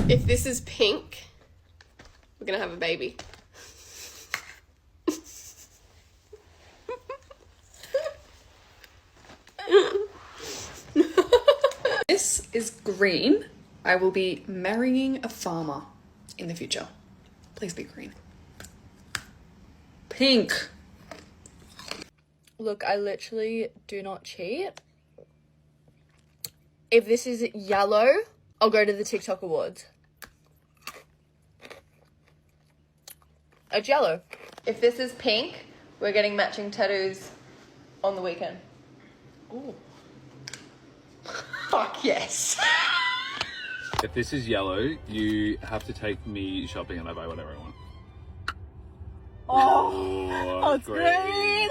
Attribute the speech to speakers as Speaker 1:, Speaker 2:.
Speaker 1: If this is pink, we're gonna have a baby.
Speaker 2: This is green. I will be marrying a farmer in the future. Please be green. Pink.
Speaker 3: Look, I literally do not cheat. If this is yellow, I'll go to the TikTok awards. It's yellow.
Speaker 4: If this is pink, we're getting matching tattoos on the weekend.
Speaker 2: Ooh.
Speaker 4: Fuck yes.
Speaker 5: If this is yellow, you have to take me shopping and I buy whatever I want.
Speaker 4: Oh,
Speaker 5: Green.